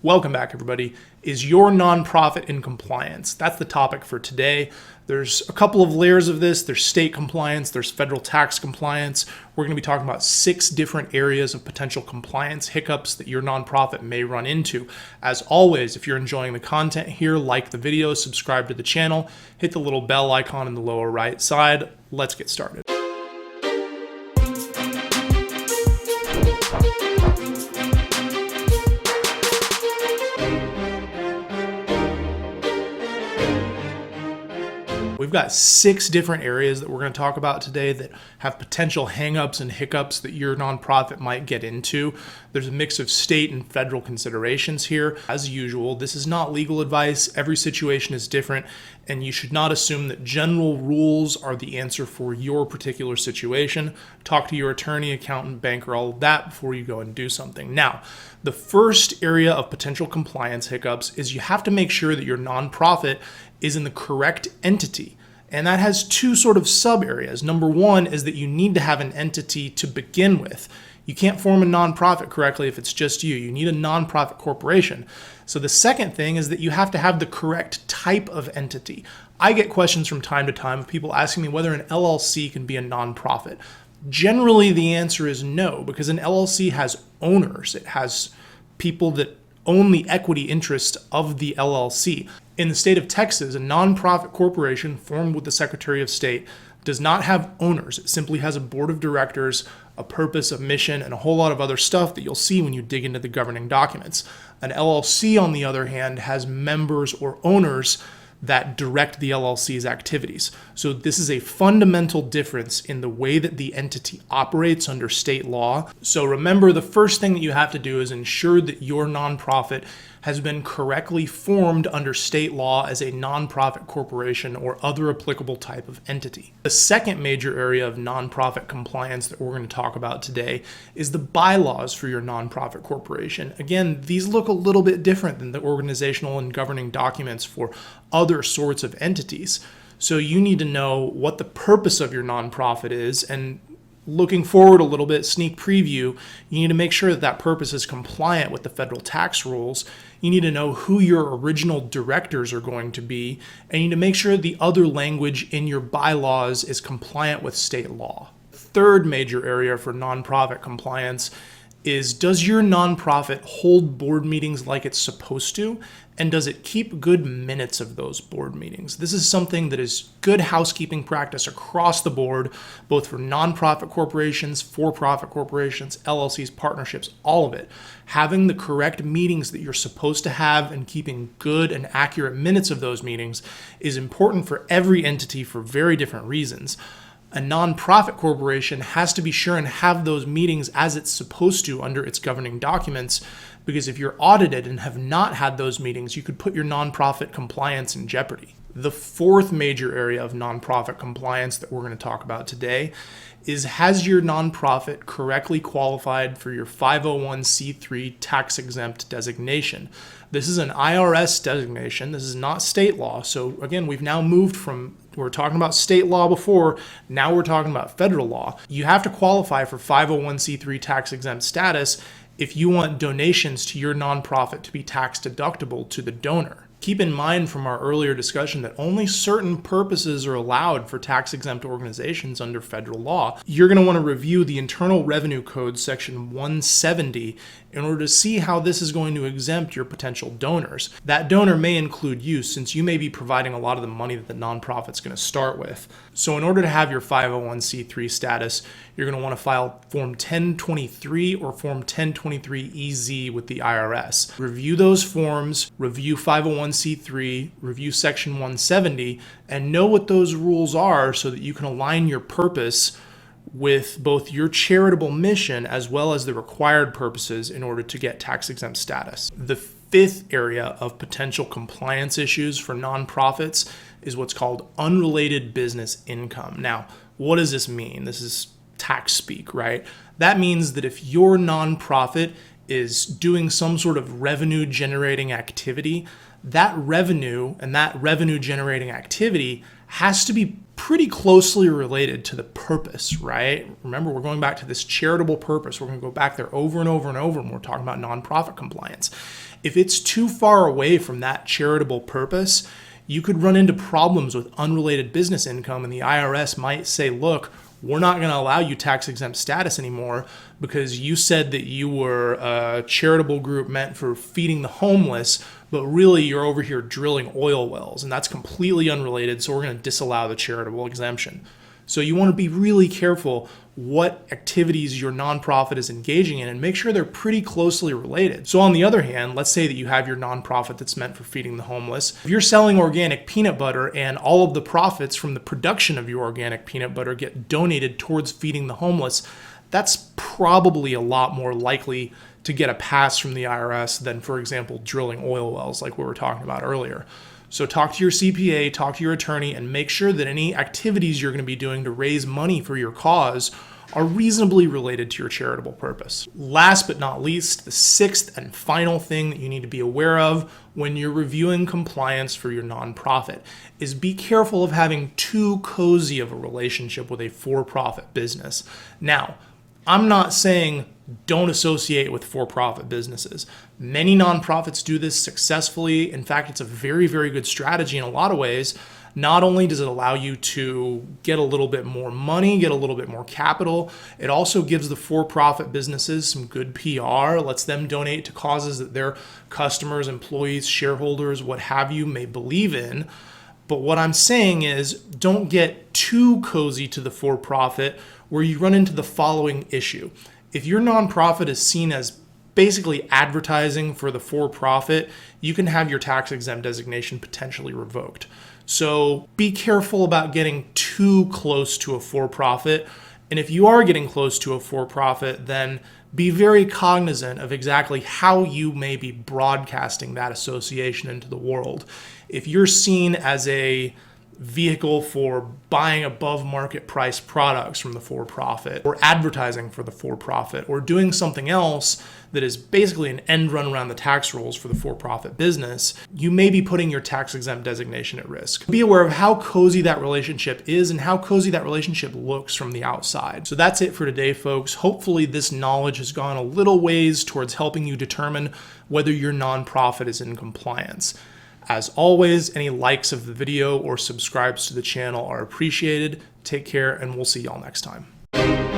Welcome back, everybody. Is your nonprofit in compliance? That's the topic for today. There's a couple of layers of this. There's state compliance, there's federal tax compliance. We're going to be talking about 6 different areas of potential compliance hiccups that your nonprofit may run into. As always, if you're enjoying the content here, like the video, subscribe to the channel, hit the little bell icon in the lower right side. Let's get started. We've got 6 different areas that we're going to talk about today that have potential hangups and hiccups that your nonprofit might get into. There's a mix of state and federal considerations here. As usual, this is not legal advice. Every situation is different, and you should not assume that general rules are the answer for your particular situation. Talk to your attorney, accountant, banker, all of that before you go and do something. Now, the first area of potential compliance hiccups is you have to make sure that your nonprofit is in the correct entity. And that has 2 sort of sub areas. Number 1 is that you need to have an entity to begin with. You can't form a nonprofit correctly if it's just you. You need a nonprofit corporation. So the second thing is that you have to have the correct type of entity. I get questions from time to time of people asking me whether an LLC can be a nonprofit. Generally, the answer is no, because an LLC has owners. It has people that own the equity interest of the LLC. In the state of Texas, a nonprofit corporation formed with the Secretary of State does not have owners. It simply has a board of directors, a purpose, a mission, and a whole lot of other stuff that you'll see when you dig into the governing documents. An LLC, on the other hand, has members or owners that direct the LLC's activities. So this is a fundamental difference in the way that the entity operates under state law. So remember, the first thing that you have to do is ensure that your nonprofit has been correctly formed under state law as a nonprofit corporation or other applicable type of entity. The second major area of nonprofit compliance that we're going to talk about today is the bylaws for your nonprofit corporation. Again, these look a little bit different than the organizational and governing documents for other sorts of entities. So you need to know what the purpose of your nonprofit is, and looking forward a little bit, sneak preview, you need to make sure that that purpose is compliant with the federal tax rules. You need to know who your original directors are going to be, and you need to make sure the other language in your bylaws is compliant with state law. Third major area for nonprofit compliance is, does your nonprofit hold board meetings like it's supposed to? And does it keep good minutes of those board meetings? This is something that is good housekeeping practice across the board, both for nonprofit corporations, for-profit corporations, LLCs, partnerships, all of it. Having the correct meetings that you're supposed to have and keeping good and accurate minutes of those meetings is important for every entity for very different reasons. A nonprofit corporation has to be sure and have those meetings as it's supposed to under its governing documents, because if you're audited and have not had those meetings, you could put your nonprofit compliance in jeopardy. The fourth major area of nonprofit compliance that we're going to talk about today is, has your nonprofit correctly qualified for your 501c3 tax-exempt designation? This is an IRS designation. This is not state law. So again, we've now moved from, we were talking about state law before, now we're talking about federal law. You have to qualify for 501c3 tax-exempt status if you want donations to your nonprofit to be tax deductible to the donor. Keep in mind from our earlier discussion that only certain purposes are allowed for tax-exempt organizations under federal law. You're going to want to review the Internal Revenue Code section 170 in order to see how this is going to exempt your potential donors. That donor may include you, since you may be providing a lot of the money that the nonprofit's going to start with. So in order to have your 501c3 status, you're going to want to file Form 1023 or Form 1023-EZ with the IRS. Review those forms, review 501c3, review Section 170, and know what those rules are so that you can align your purpose with both your charitable mission as well as the required purposes in order to get tax-exempt status. The fifth area of potential compliance issues for nonprofits is what's called unrelated business income. Now, what does this mean? This is tax speak, right? That means that if your nonprofit is doing some sort of revenue generating activity, that revenue and that revenue generating activity has to be pretty closely related to the purpose, right? Remember, we're going back to this charitable purpose. We're going to go back there over and over and over when we're talking about nonprofit compliance. If it's too far away from that charitable purpose, you could run into problems with unrelated business income, and the IRS might say, look, we're not going to allow you tax exempt status anymore because you said that you were a charitable group meant for feeding the homeless, but really you're over here drilling oil wells, and that's completely unrelated, so we're going to disallow the charitable exemption. So you want to be really careful what activities your nonprofit is engaging in and make sure they're pretty closely related. So on the other hand, let's say that you have your nonprofit that's meant for feeding the homeless. If you're selling organic peanut butter and all of the profits from the production of your organic peanut butter get donated towards feeding the homeless, that's probably a lot more likely to get a pass from the IRS than, for example, drilling oil wells like we were talking about earlier. So talk to your CPA, talk to your attorney, and make sure that any activities you're going to be doing to raise money for your cause are reasonably related to your charitable purpose. Last but not least, the sixth and final thing that you need to be aware of when you're reviewing compliance for your nonprofit is be careful of having too cozy of a relationship with a for-profit business. Now, I'm not saying don't associate with for-profit businesses. Many nonprofits do this successfully. In fact, it's a very, very good strategy in a lot of ways. Not only does it allow you to get a little bit more money, get a little bit more capital, it also gives the for-profit businesses some good PR, lets them donate to causes that their customers, employees, shareholders, what have you, may believe in. But what I'm saying is don't get too cozy to the for-profit where you run into the following issue. If your nonprofit is seen as basically advertising for the for-profit, you can have your tax exempt designation potentially revoked. So be careful about getting too close to a for-profit. And if you are getting close to a for-profit, then be very cognizant of exactly how you may be broadcasting that association into the world. If you're seen as a vehicle for buying above market price products from the for-profit, or advertising for the for-profit, or doing something else that is basically an end run around the tax rules for the for-profit business, you may be putting your tax exempt designation at risk. Be aware of how cozy that relationship is and how cozy that relationship looks from the outside. So that's it for today, folks. Hopefully this knowledge has gone a little ways towards helping you determine whether your nonprofit is in compliance. As always, any likes of the video or subscribes to the channel are appreciated. Take care, and we'll see y'all next time.